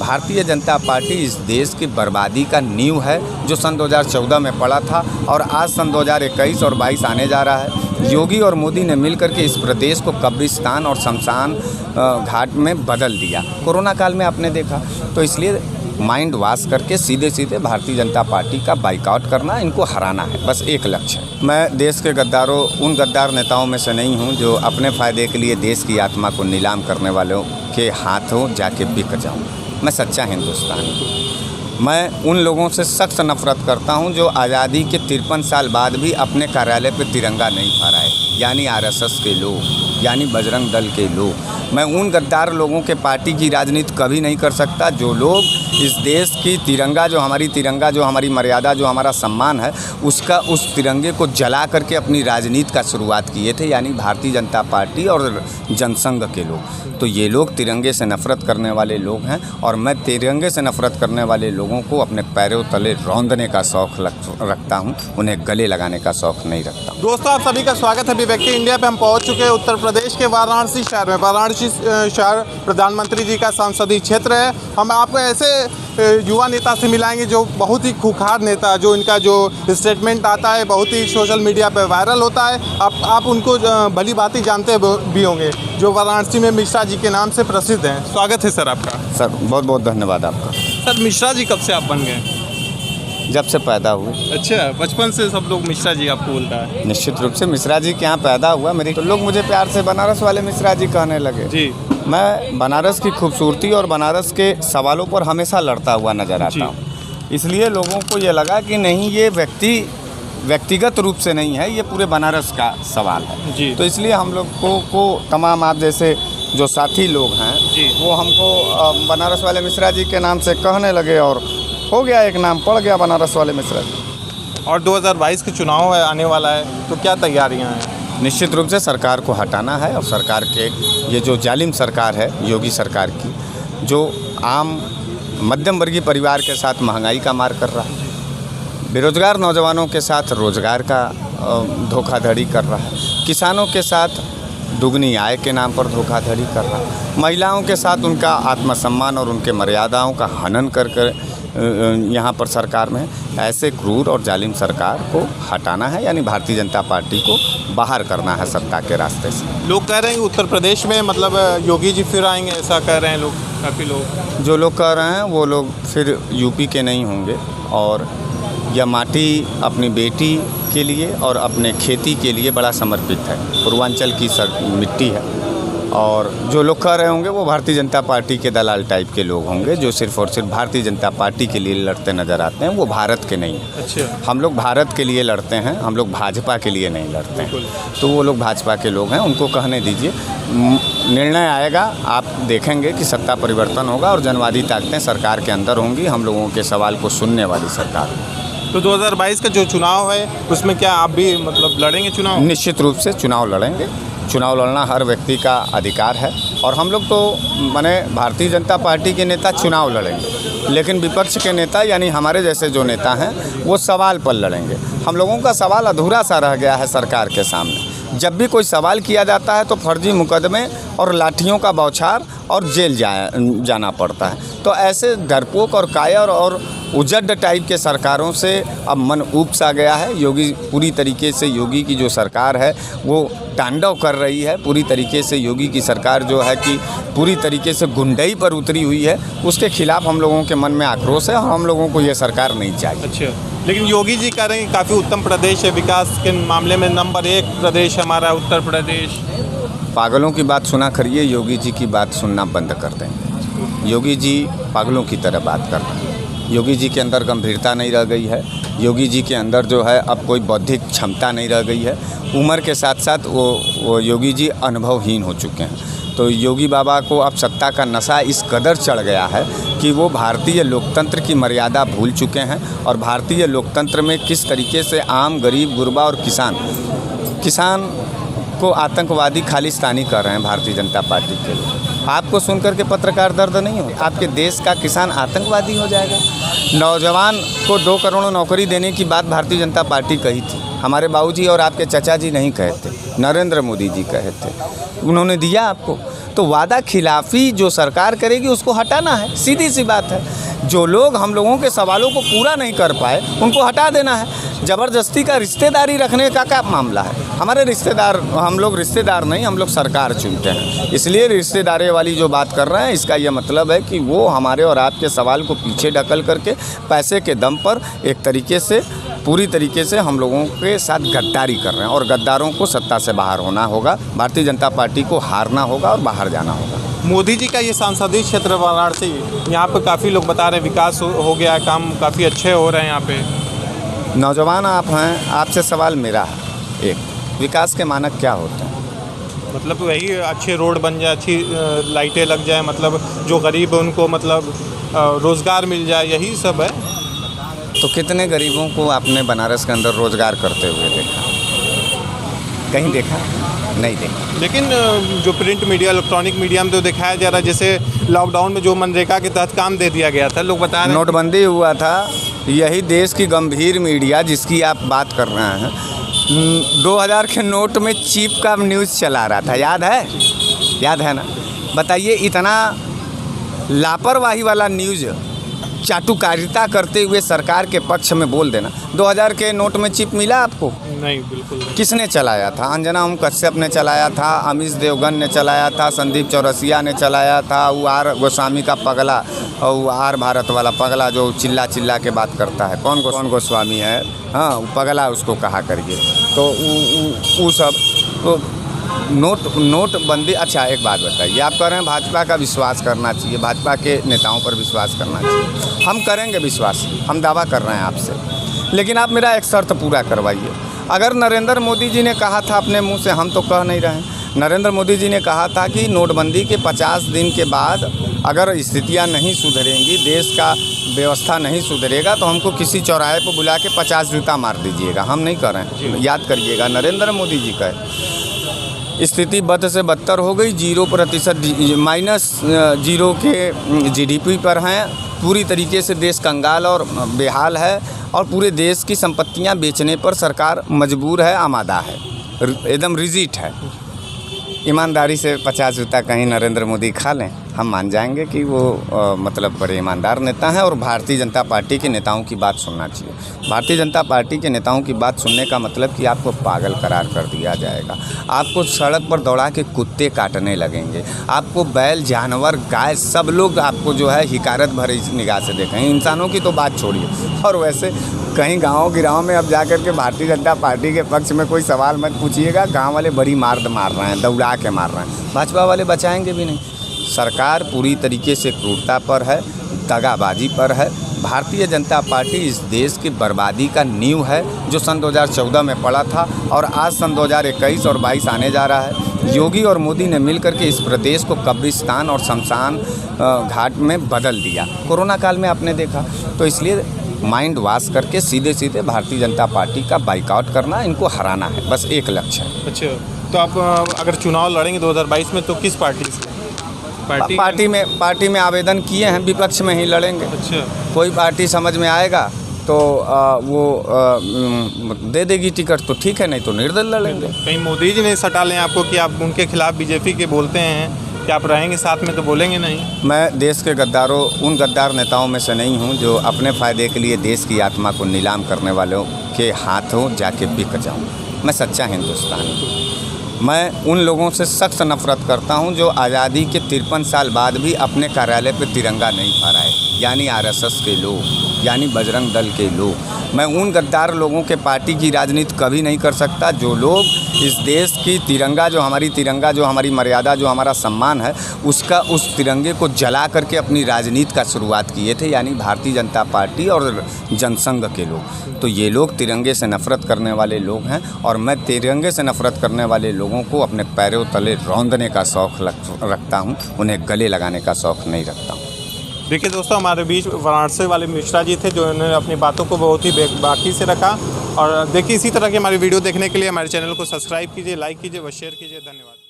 Bharatiya Janata party इस देश की बर्बादी का नींव है, जो सन 2014 में पड़ा था और आज सन 2021 और 22 आने जा रहा है। योगी और मोदी ने मिलकर के इस प्रदेश को कब्रिस्तान और शमशान घाट में बदल दिया। कोरोना काल में आपने देखा, तो इसलिए माइंड वॉश करके सीधे सीधे भारतीय जनता पार्टी का बाइकआउट करना, इनको हराना है, बस एक लक्ष्य है। मैं देश के गद्दारों, उन गद्दार नेताओं में से नहीं हूं जो अपने फ़ायदे के लिए देश की आत्मा को नीलाम करने वालों के हाथों जाके बिक जाऊं। मैं सच्चा हिंदुस्तानी हूं। मैं उन लोगों से सख्त नफरत करता हूं जो आज़ादी के 53 साल बाद भी अपने कार्यालय पर तिरंगा नहीं फहराए, यानी आरएसएस के लोग, यानी बजरंग दल के लोग। मैं उन गद्दार लोगों के पार्टी की राजनीति कभी नहीं कर सकता जो लोग इस देश की तिरंगा, जो हमारी मर्यादा, जो हमारा सम्मान है, उस तिरंगे को जला करके अपनी राजनीति का शुरुआत किए थे, यानी भारतीय जनता पार्टी और जनसंघ के लोग। तो ये लोग तिरंगे से नफरत करने वाले लोग हैं और मैं तिरंगे से नफरत करने वाले लोगों को अपने पैरों तले रौंदने का शौक़ रखता हूं, उन्हें गले लगाने का शौक़ नहीं रखता। दोस्तों, आप सभी का स्वागत है अभिव्यक्ति इंडिया पे। हम पहुंच चुके हैं उत्तर प्रदेश के वाराणसी शहर में। वाराणसी शहर प्रधानमंत्री जी का संसदीय क्षेत्र है। हम आपको ऐसे युवा नेता से मिलाएंगे जो बहुत ही खूंखार नेता, जो इनका जो स्टेटमेंट आता है बहुत ही सोशल मीडिया पे वायरल होता है। आप उनको भली भांति जानते भी होंगे, जो वाराणसी में मिश्रा जी के नाम से प्रसिद्ध हैं। स्वागत है सर आपका। सर बहुत बहुत धन्यवाद आपका। सर, मिश्रा जी कब से आप बन गए? जब से पैदा हुए। अच्छा, बचपन से सब लोग मिश्रा जी आपको बोलता है? निश्चित रूप से मिश्रा जी के यहाँ पैदा हुआ मेरी, तो लोग मुझे प्यार से बनारस वाले मिश्रा जी कहने लगे जी। मैं बनारस की खूबसूरती और बनारस के सवालों पर हमेशा लड़ता हुआ नज़र आता हूँ, इसलिए लोगों को ये लगा कि नहीं, ये व्यक्तिगत रूप से नहीं है, ये पूरे बनारस का सवाल है जी। तो इसलिए हम लोग को तमाम आप जैसे जो साथी लोग हैं जी, वो हमको बनारस वाले मिश्रा जी के नाम से कहने लगे और हो गया, एक नाम पड़ गया बनारस वाले मिश्रा जी। और 2022 के चुनाव है, आने वाला है, तो क्या तैयारियां हैं? निश्चित रूप से सरकार को हटाना है और सरकार के ये जो जालिम सरकार है योगी सरकार की, जो आम मध्यम वर्गीय परिवार के साथ महंगाई का मार कर रहा है, बेरोजगार नौजवानों के साथ रोजगार का धोखाधड़ी कर रहा है, किसानों के साथ दुगनी आय के नाम पर धोखाधड़ी कर रहा है, महिलाओं के साथ उनका आत्मसम्मान और उनके मर्यादाओं का हनन कर यहाँ पर सरकार में ऐसे क्रूर और जालिम सरकार को हटाना है, यानी भारतीय जनता पार्टी को बाहर करना है सत्ता के रास्ते से। लोग कह रहे हैं कि उत्तर प्रदेश में मतलब योगी जी फिर आएंगे, ऐसा कह रहे हैं लोग, काफ़ी लोग। जो लोग कह रहे हैं वो लोग फिर यूपी के नहीं होंगे और यह माटी अपनी बेटी के लिए और अपने खेती के लिए बड़ा समर्पित है, पूर्वांचल की मिट्टी है। और जो लोग कह रहे होंगे वो भारतीय जनता पार्टी के दलाल टाइप के लोग होंगे, जो सिर्फ और सिर्फ भारतीय जनता पार्टी के लिए लड़ते नज़र आते हैं, वो भारत के नहीं हैं। अच्छा। हम लोग भारत के लिए लड़ते हैं, हम लोग भाजपा के लिए नहीं लड़ते हैं। तो वो लोग भाजपा के लोग हैं, उनको कहने दीजिए, निर्णय आएगा, आप देखेंगे कि सत्ता परिवर्तन होगा और जनवादी ताकतें सरकार के अंदर होंगी, हम लोगों के सवाल को सुनने वाली सरकार। तो 2022 का जो चुनाव है उसमें क्या आप भी मतलब लड़ेंगे चुनाव? निश्चित रूप से चुनाव लड़ेंगे। चुनाव लड़ना हर व्यक्ति का अधिकार है और हम लोग तो माने भारतीय जनता पार्टी के नेता चुनाव लड़ेंगे, लेकिन विपक्ष के नेता यानी हमारे जैसे जो नेता हैं वो सवाल पर लड़ेंगे। हम लोगों का सवाल अधूरा सा रह गया है सरकार के सामने। जब भी कोई सवाल किया जाता है तो फर्जी मुकदमे और लाठियों का बौछार और जेल जाना पड़ता है। तो ऐसे डरपोक और कायर और उजड्ड टाइप के सरकारों से अब मन ऊब सा गया है। योगी पूरी तरीके से, योगी की जो सरकार है वो तांडव कर रही है पूरी तरीके से। योगी की सरकार जो है कि पूरी तरीके से गुंडई पर उतरी हुई है, उसके खिलाफ हम लोगों के मन में आक्रोश है और हम लोगों को ये सरकार नहीं चाहिए। अच्छा, लेकिन योगी जी कह रहे हैं काफ़ी उत्तम प्रदेश है, विकास के मामले में नंबर 1 प्रदेश हमारा उत्तर प्रदेश। पागलों की बात सुना करिए, योगी जी की बात सुनना बंद कर दें। योगी जी पागलों की तरह बात कर रहे हैं। योगी जी के अंदर गंभीरता नहीं रह गई है। योगी जी के अंदर जो है अब कोई बौद्धिक क्षमता नहीं रह गई है। उम्र के साथ साथ वो योगी जी अनुभवहीन हो चुके हैं। तो योगी बाबा को अब सत्ता का नशा इस कदर चढ़ गया है कि वो भारतीय लोकतंत्र की मर्यादा भूल चुके हैं और भारतीय लोकतंत्र में किस तरीके से आम, गरीब, गुरबा और किसान को आतंकवादी खालिस्तानी कर रहे हैं भारतीय जनता पार्टी के लोग। आपको सुनकर के पत्रकार दर्द नहीं हो? आपके देश का किसान आतंकवादी हो जाएगा? नौजवान को 2 करोड़ नौकरी देने की बात भारतीय जनता पार्टी कही थी। हमारे बाबूजी और आपके चाचा जी नहीं कहे थे, नरेंद्र मोदी जी कहे थे। उन्होंने दिया आपको। तो वादा खिलाफ़ी जो सरकार करेगी उसको हटाना है, सीधी सी बात है। जो लोग हम लोगों के सवालों को पूरा नहीं कर पाए उनको हटा देना है। ज़बरदस्ती का रिश्तेदारी रखने का क्या मामला है? हमारे रिश्तेदार, हम लोग रिश्तेदार नहीं, हम लोग सरकार चुनते हैं, इसलिए रिश्तेदारी वाली जो बात कर रहे हैं इसका ये मतलब है कि वो हमारे और आपके सवाल को पीछे ढकल करके पैसे के दम पर एक तरीके से, पूरी तरीके से हम लोगों के साथ गद्दारी कर रहे हैं। और गद्दारों को सत्ता से बाहर होना होगा, भारतीय जनता पार्टी को हारना होगा और बाहर जाना होगा। मोदी जी का ये संसदीय क्षेत्र वाराणसी, यहाँ पे काफ़ी लोग बता रहे हैं विकास हो गया है, काम काफ़ी अच्छे हो रहे हैं यहाँ पे। नौजवान आप हैं, आपसे सवाल मेरा है, एक विकास के मानक क्या होते हैं? मतलब वही अच्छे रोड बन जाए, अच्छी लाइटें लग जाए, मतलब जो गरीब है उनको मतलब रोज़गार मिल जाए, यही सब है। तो कितने गरीबों को आपने बनारस के अंदर रोज़गार करते हुए देखा? कहीं देखा? नहीं देखा। लेकिन जो प्रिंट मीडिया, इलेक्ट्रॉनिक मीडिया में तो दिखाया जा रहा है, जैसे लॉकडाउन में जो मनरेगा के तहत काम दे दिया गया था, लोग बता रहे हैं नोटबंदी हुआ था, यही देश की गंभीर मीडिया जिसकी आप बात कर रहे हैं 2000 के नोट में चिप का न्यूज़ चला रहा था, याद है? याद है ना? बताइए, इतना लापरवाही वाला न्यूज़, चाटुकारिता करते हुए सरकार के पक्ष में बोल देना। 2000 के नोट में चिप मिला आपको? नहीं, बिल्कुल नहीं। किसने चलाया था? अंजना ओम कश्यप ने चलाया था, अमिश देवगन ने चलाया था, संदीप चौरसिया ने चलाया था, वो आर गोस्वामी का पगला, और वो आर भारत वाला पगला जो चिल्ला चिल्ला के बात करता है, कौन गोस्वामी है, हाँ, वो पगला उसको कहा करिए। तो वो सब तो नोटबंदी। अच्छा, एक बात बताइए, आप कह रहे हैं भाजपा का विश्वास करना चाहिए, भाजपा के नेताओं पर विश्वास करना चाहिए। हम करेंगे विश्वास, हम दावा कर रहे हैं आपसे, लेकिन आप मेरा एक शर्त पूरा करवाइए। अगर नरेंद्र मोदी जी ने कहा था अपने मुंह से, हम तो कह नहीं रहे हैं, नरेंद्र मोदी जी ने कहा था कि नोटबंदी के 50 दिन के बाद अगर स्थितियां नहीं सुधरेंगी, देश का व्यवस्था नहीं सुधरेगा, तो हमको किसी चौराहे पर बुला के 50 जूता मार दीजिएगा। हम नहीं कर रहे हैं, याद करिएगा, नरेंद्र मोदी जी का स्थिति बद से बदतर हो गई, 0% -0 के GDP पर हैं, पूरी तरीके से देश कंगाल और बेहाल है, और पूरे देश की संपत्तियां बेचने पर सरकार मजबूर है, आमादा है, एकदम रिजिट है। ईमानदारी से 50 जूता कहीं नरेंद्र मोदी खा लें, हम मान जाएंगे कि वो मतलब बड़े ईमानदार नेता हैं। और भारतीय जनता पार्टी के नेताओं की बात सुनना चाहिए। भारतीय जनता पार्टी के नेताओं की बात सुनने का मतलब कि आपको पागल करार कर दिया जाएगा, आपको सड़क पर दौड़ा के कुत्ते काटने लगेंगे, आपको बैल, जानवर, गाय, सब लोग आपको जो है हिकारत भरी निगाह से देखेंगे। इंसानों की तो बात छोड़िए। और वैसे कहीं गाँव गिराव में अब जाकर के भारतीय जनता पार्टी के पक्ष में कोई सवाल मत पूछिएगा, गाँव वाले बड़ी मार रहे हैं, दौड़ा के मार रहे हैं, भाजपा वाले बचाएंगे भी नहीं। सरकार पूरी तरीके से क्रूरता पर है, दगाबाजी पर है। भारतीय जनता पार्टी इस देश की बर्बादी का नींव है, जो सन 2014 में पड़ा था, और आज सन 2021 और 22 आने जा रहा है। योगी और मोदी ने मिलकर के इस प्रदेश को कब्रिस्तान और शमशान घाट में बदल दिया। कोरोना काल में आपने देखा, तो इसलिए माइंड वॉश करके सीधे भारतीय जनता पार्टी का बाइकआउट करना, इनको हराना है, बस एक लक्ष्य है। अच्छा, तो आप अगर चुनाव लड़ेंगे 2022 में तो किस पार्टी से? पार्टी में आवेदन किए हैं, विपक्ष में ही लड़ेंगे। अच्छा, कोई पार्टी समझ में आएगा तो वो दे देगी टिकट तो ठीक है, नहीं तो निर्दल लड़ेंगे। कहीं मोदी जी ने सटा लें आपको कि आप उनके खिलाफ बीजेपी के बोलते हैं कि आप रहेंगे साथ में, तो बोलेंगे नहीं? मैं देश के गद्दारों, उन गद्दार नेताओं में से नहीं हूं जो अपने फ़ायदे के लिए देश की आत्मा को नीलाम करने वालों के हाथों जाके बिक जाऊं। मैं सच्चा हिंदुस्तानी हूँ। मैं उन लोगों से सख्त नफरत करता हूं जो आज़ादी के 53 साल बाद भी अपने कार्यालय पर तिरंगा नहीं फहराए, यानी RSS के लोग, यानी बजरंग दल के लोग। मैं उन गद्दार लोगों के पार्टी की राजनीति कभी नहीं कर सकता जो लोग इस देश की तिरंगा, जो हमारी मर्यादा, जो हमारा सम्मान है, उस तिरंगे को जला करके अपनी राजनीति का शुरुआत किए थे, यानी भारतीय जनता पार्टी और जनसंघ के लोग। तो ये लोग तिरंगे से नफरत करने वाले लोग हैं, और मैं तिरंगे से नफरत करने वाले लोगों को अपने पैरों तले रौंदने का शौक़ रखता हूँ, उन्हें गले लगाने का शौक़ नहीं रखता हूँ। देखिए दोस्तों, हमारे बीच वाराणसी वाले मिश्रा जी थे, जो उन्होंने अपनी बातों को बहुत ही बाकी से रखा। और देखिए, इसी तरह की हमारी वीडियो देखने के लिए हमारे चैनल को सब्सक्राइब कीजिए, लाइक कीजिए व शेयर कीजिए। धन्यवाद।